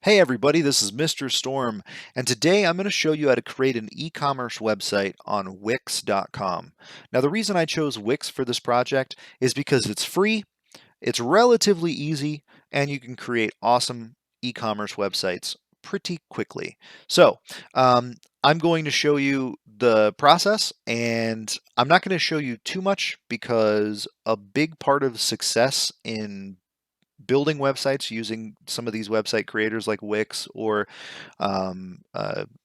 Hey everybody, this is Mr. Storm, and today I'm going to show you how to create an e-commerce website on Wix.com. Now, the reason I chose Wix for this project is because it's free, it's relatively easy, and you can create awesome e-commerce websites pretty quickly. So, I'm going to show you the process, and I'm not going to show you too much because a big part of success in building websites using some of these website creators like Wix or I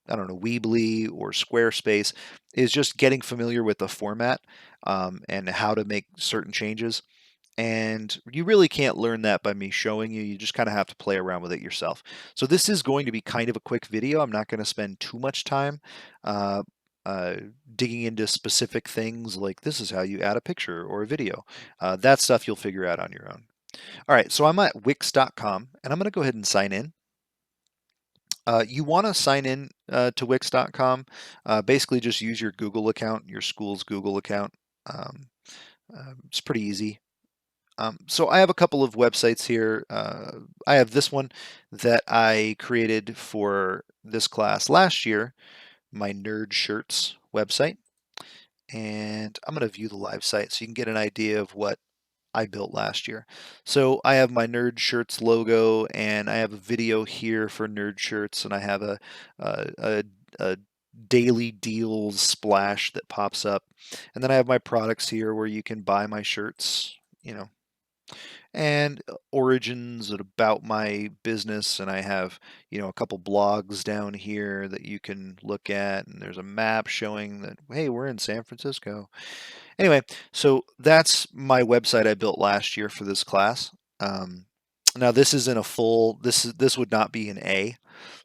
don't know, Weebly or Squarespace is just getting familiar with the format and how to make certain changes. And you really can't learn that by me showing you. You just kind of have to play around with it yourself. So this is going to be kind of a quick video. I'm not going to spend too much time uh, uh, digging into specific things like this is how you add a picture or a video. That stuff you'll figure out on your own. All right, so I'm at Wix.com and I'm going to go ahead and sign in. You want to sign in to Wix.com. Basically, just use your Google account, your school's Google account. Um, it's pretty easy. So I have a couple of websites here. I have this one that I created for this class last year, my Nerd Shirts website. And I'm going to view the live site so you can get an idea of what I built last year. So I have my Nerd Shirts logo, and I have a video here for Nerd Shirts, and I have a, a, a daily deals splash that pops up, and then I have my products here where you can buy my shirts, and origins and about my business. And I have, a couple blogs down here that you can look at, and there's a map showing that, hey, we're in San Francisco. Anyway, so that's my website I built last year for this class. Um, Now this isn't a full. This would not be an A.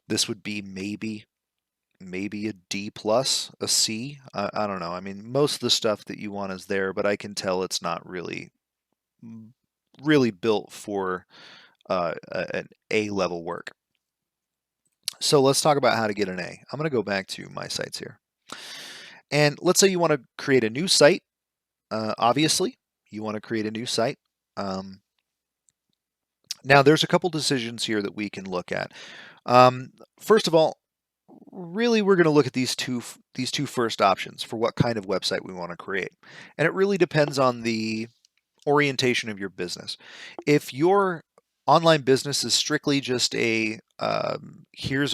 This would be maybe a D plus, a C. I don't know. I mean, most of the stuff that you want is there, but I can tell it's not really built for an A level work. So let's talk about how to get an A. I'm going to go back to my sites here, and let's say you want to create a new site. Obviously, you want to create a new site. Um, Now, there's a couple decisions here that we can look at. First of all, really, we're going to look at these two first options for what kind of website we want to create, and it really depends on the orientation of your business. If your online business is strictly just here's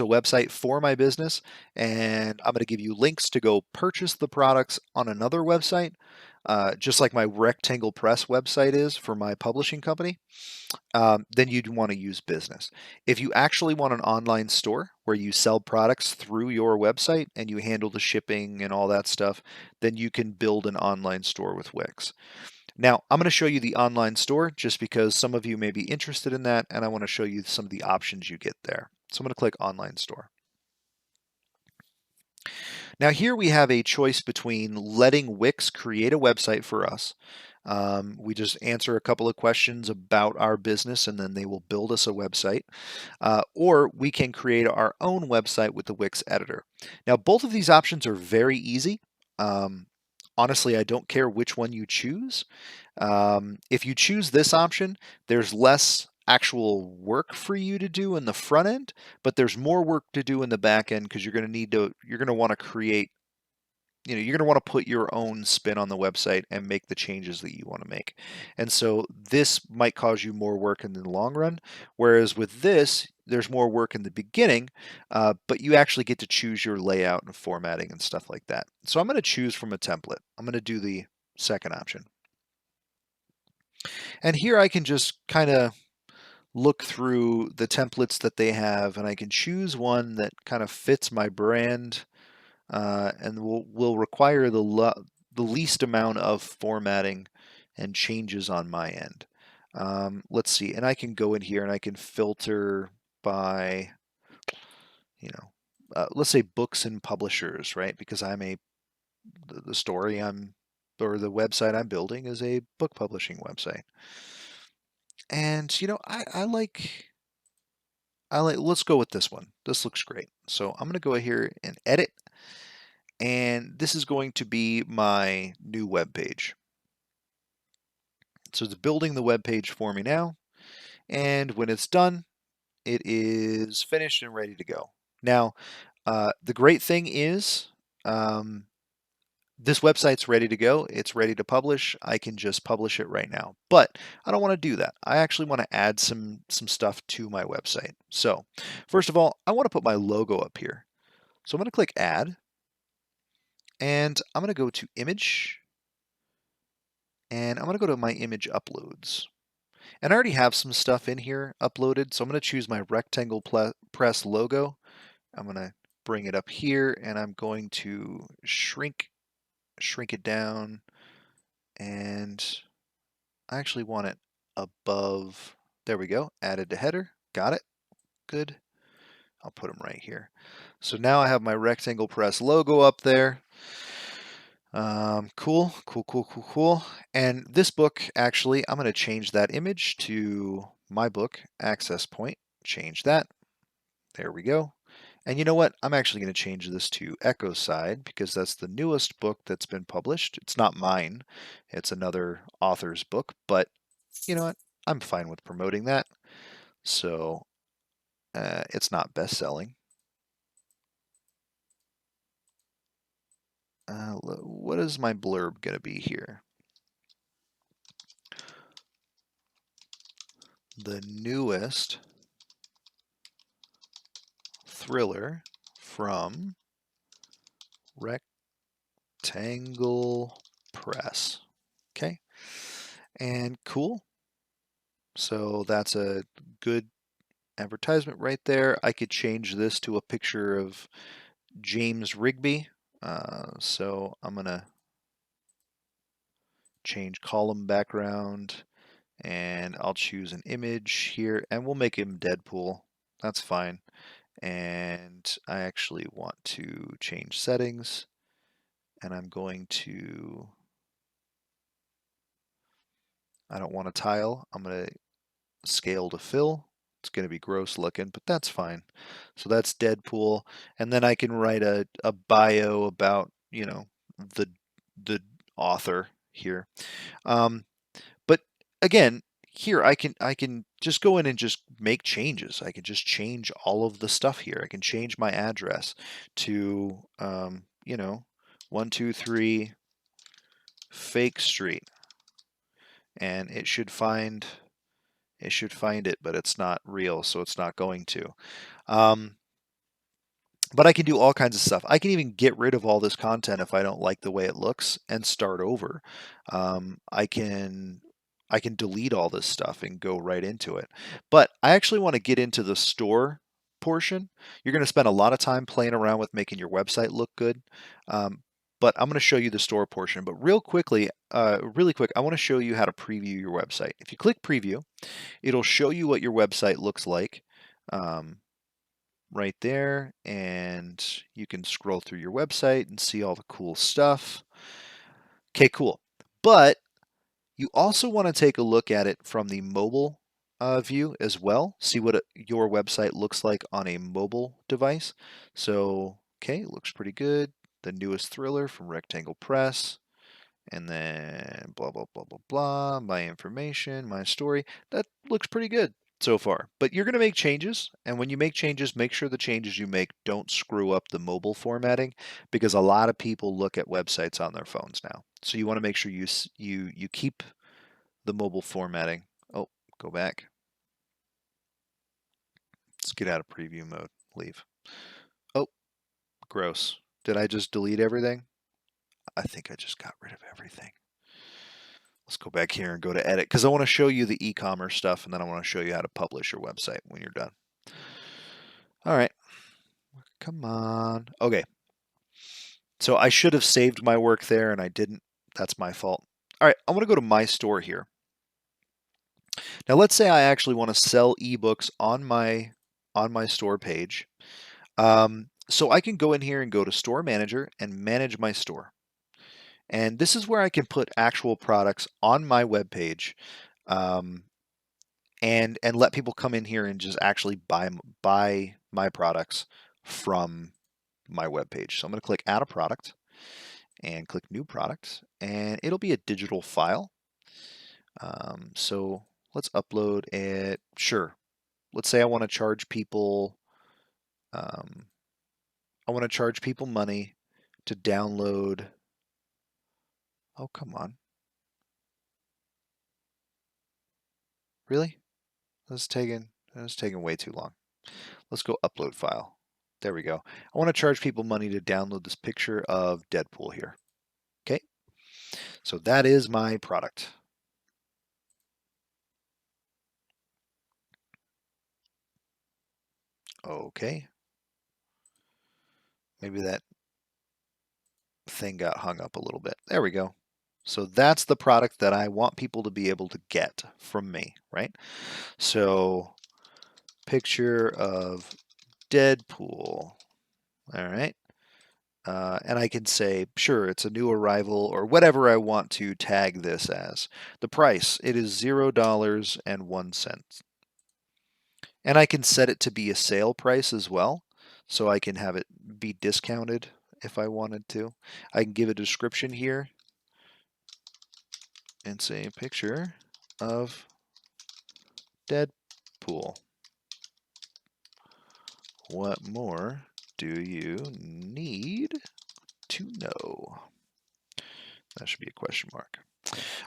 a website for my business, and I'm going to give you links to go purchase the products on another website, just like my Rectangle Press website is for my publishing company, then you'd want to use business. If you actually want an online store where you sell products through your website and you handle the shipping and all that stuff, then you can build an online store with Wix. Now, I'm going to show you the online store just because some of you may be interested in that, and I want to show you some of the options you get there. So I'm going to click Online Store. Now here we have a choice between letting Wix create a website for us. We just answer a couple of questions about our business and then they will build us a website. Or we can create our own website with the Wix editor. Now both of these options are very easy. Honestly, I don't care which one you choose. If you choose this option, there's less actual work for you to do in the front end, but there's more work to do in the back end because you're going to want to create, you're going to want to put your own spin on the website and make the changes that you want to make. And so this might cause you more work in the long run. Whereas with this, there's more work in the beginning, but you actually get to choose your layout and formatting and stuff like that. So I'm going to choose from a template. I'm going to do the second option. And here I can just kind of look through the templates that they have, and I can choose one that kind of fits my brand and will require the least amount of formatting and changes on my end. Let's see, and I can go in here and I can filter by, let's say books and publishers, right? Because the story I'm or the website I'm building is a book publishing website. And let's go with this one. This looks great. So I'm going to go here and edit, and this is going to be my new web page. So it's building the web page for me now, and when it's done, it is finished and ready to go. Now, the great thing is, this website's ready to go. It's ready to publish. I can just publish it right now. But I don't want to do that. I actually want to add some stuff to my website. So first of all, I want to put my logo up here. So I'm going to click Add, and I'm going to go to Image, and I'm going to go to my image uploads. And I already have some stuff in here uploaded, so I'm going to choose my rectangle press logo. I'm going to bring it up here, and I'm going to shrink it down, and I actually want it above. There we go. Added to header. Got it. Good. I'll put them right here. So now I have my rectangle press logo up there. Cool. And this book, actually, I'm going to change that image to my book, Access Point. Change that. There we go. And you know what? I'm actually going to change this to Echo Side because that's the newest book that's been published. It's not mine. It's another author's book, but you know what? I'm fine with promoting that. So it's not best-selling. What is my blurb going to be here? The newest thriller from Rectangle Press. Okay. And cool. So that's a good advertisement right there. I could change this to a picture of James Rigby. So I'm going to change column background, and I'll choose an image here, and we'll make him Deadpool. That's fine. And I actually want to change settings, and I'm going to, I don't want a tile. I'm going to scale to fill. It's going to be gross looking, but that's fine. So that's Deadpool. And then I can write a bio about, you know, the author here. But again, here I can just go in and just make changes. I can just change all of the stuff here. I can change my address to, you know, 123 Fake Street, and it, but it's not real, so it's not going to. Um, but I can do all kinds of stuff. I can even get rid of all this content if I don't like the way it looks and start over. I can delete all this stuff and go right into it. But I actually want to get into the store portion. You're going to spend a lot of time playing around with making your website look good. Um, but I'm going to show you the store portion. But really quick, I want to show you how to preview your website. If you click preview, it'll show you what your website looks like. Right there, and you can scroll through your website and see all the cool stuff. Okay, cool. But you also want to take a look at it from the mobile view as well. See what your website looks like on a mobile device. So, okay, it looks pretty good. The newest thriller from Rectangle Press. And then blah, blah, blah, blah, blah. My information, my story. That looks pretty good so far. But you're going to make changes. And when you make changes, make sure the changes you make don't screw up the mobile formatting, because a lot of people look at websites on their phones now. So you want to make sure you keep the mobile formatting. Oh, go back. Let's get out of preview mode. Leave. Oh, gross. Did I just delete everything? I think I just got rid of everything. Let's go back here and go to edit, because I want to show you the e-commerce stuff, and then I want to show you how to publish your website when you're done. All right. Come on. Okay. So I should have saved my work there, and I didn't. That's my fault. All right. I want to go to my store here. Now let's say I actually want to sell ebooks on my store page. So I can go in here and go to Store Manager and manage my store. And this is where I can put actual products on my web page, and let people come in here and just actually buy my products from my web page. So I'm going to click Add a Product and click New Product, and it'll be a digital file. So let's upload it. Sure. let's say I want to charge people, money to download. Oh, come on. Really? That's taking way too long. Let's go upload file. There we go. I want to charge people money to download this picture of Deadpool here. Okay. So that is my product. Okay. Maybe that thing got hung up a little bit. There we go. So that's the product that I want people to be able to get from me, right? So picture of Deadpool. All right. And I can say, sure, it's a new arrival or whatever I want to tag this as. The price, it is $0.01. And I can set it to be a sale price as well. So I can have it be discounted if I wanted to. I can give a description here and say picture of Deadpool. What more do you need to know? That should be a question mark.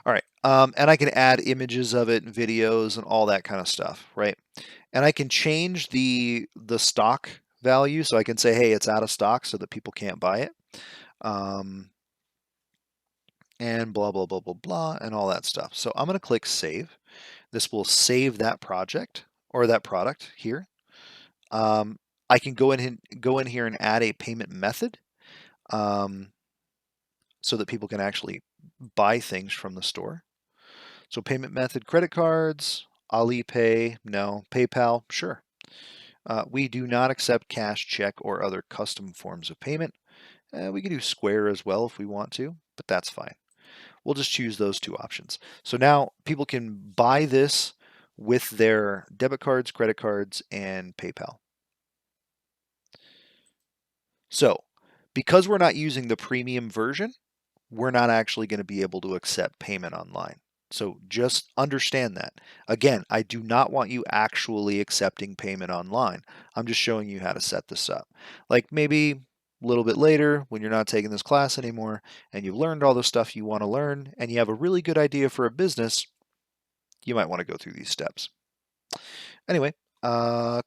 All right. And I can add images of it, videos, and all that kind of stuff, right? And I can change the stock value. So I can say, hey, it's out of stock so that people can't buy it. And blah, blah, blah, blah, blah, and all that stuff. So I'm going to click save. This will save that project or that product here. I can go in here and add a payment method so that people can actually buy things from the store. So payment method, credit cards, Alipay, no. PayPal, sure. We do not accept cash, check, or other custom forms of payment. We can do Square as well if we want to, but that's fine. We'll just choose those two options. So now people can buy this with their debit cards, credit cards, and PayPal. So because we're not using the premium version, we're not actually going to be able to accept payment online. So just understand that. Again, I do not want you actually accepting payment online. I'm just showing you how to set this up. Like maybe a little bit later when you're not taking this class anymore and you've learned all the stuff you want to learn and you have a really good idea for a business, you might want to go through these steps. Anyway,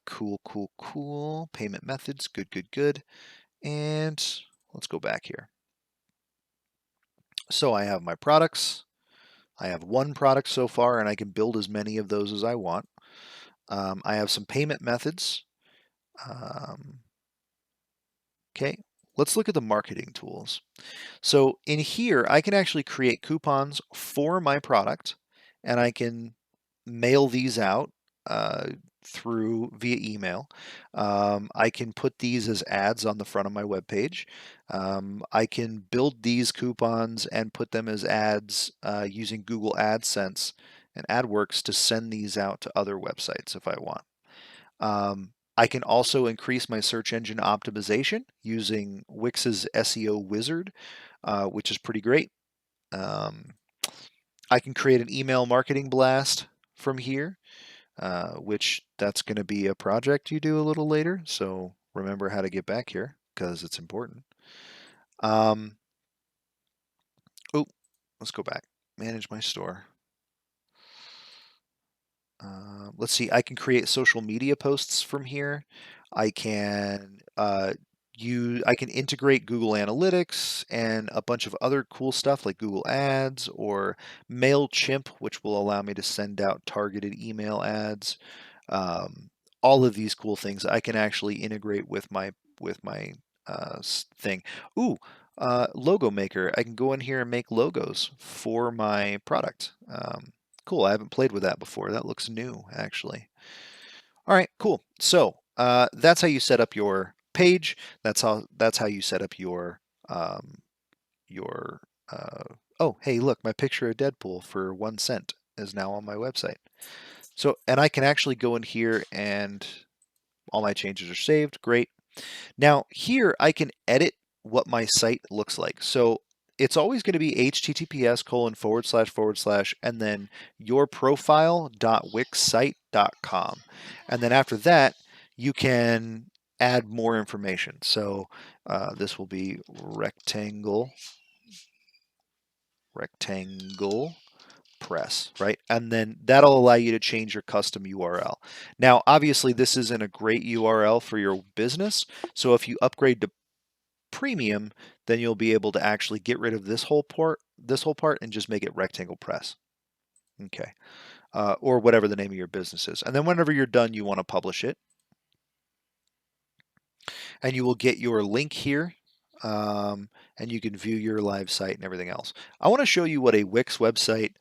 cool. Payment methods, good. And let's go back here. So I have my products. I have one product so far, and I can build as many of those as I want. I have some payment methods. Okay, let's look at the marketing tools. So in here, I can actually create coupons for my product, and I can mail these out via email. I can put these as ads on the front of my web page. I can build these coupons and put them as ads using Google AdSense and AdWorks to send these out to other websites if I want. I can also increase my search engine optimization using Wix's SEO wizard, which is pretty great. I can create an email marketing blast from here, which that's going to be a project you do a little later. So remember how to get back here because it's important. Oh, let's go back. Manage my store. Let's see. I can create social media posts from here. I can I can integrate Google Analytics and a bunch of other cool stuff like Google Ads or MailChimp, which will allow me to send out targeted email ads. All of these cool things I can actually integrate with my thing. Ooh, logo maker. I can go in here and make logos for my product. Cool. I haven't played with that before. That looks new, actually. All right, cool. So that's how you set up your page. That's how you set up your. Oh, hey, look, my picture of Deadpool for 1 cent is now on my website. So, and I can actually go in here and all my changes are saved. Great. Now here I can edit what my site looks like. So it's always going to be https:// and then yourprofile.wixsite.com. And then after that, you can add more information. So this will be rectangle press, right? And then that'll allow you to change your custom URL. Now, obviously, this isn't a great URL for your business. So if you upgrade to premium, then you'll be able to actually get rid of this whole part, and just make it rectangle press. Okay. Or whatever the name of your business is. And then whenever you're done, you want to publish it. And you will get your link here. And you can view your live site and everything else. I want to show you what a Wix website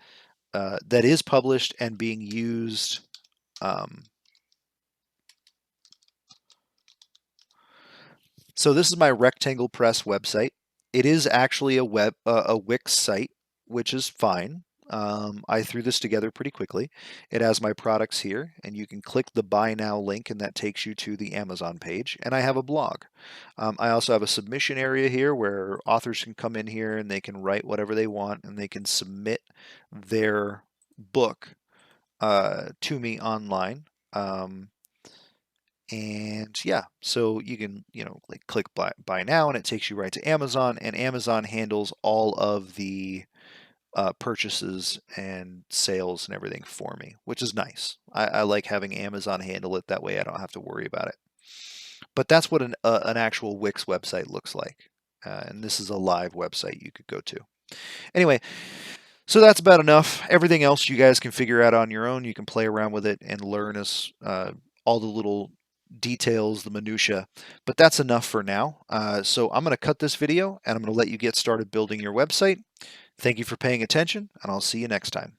that is published and being used. So this is my Rectangle Press website. It is actually a Wix site, which is fine. I threw this together pretty quickly. It has my products here, and you can click the Buy Now link, and that takes you to the Amazon page. And I have a blog. I also have a submission area here where authors can come in here and they can write whatever they want, and they can submit their book to me online. And yeah, so you can, like click buy now, and it takes you right to Amazon, and Amazon handles all of the purchases and sales and everything for me, which is nice. I like having Amazon handle it that way. I don't have to worry about it. But that's what an actual Wix website looks like. And this is a live website you could go to. Anyway, so that's about enough. Everything else you guys can figure out on your own. You can play around with it and learn all the little details, the minutia, but that's enough for now. So I'm going to cut this video, and I'm going to let you get started building your website. Thank you for paying attention, and I'll see you next time.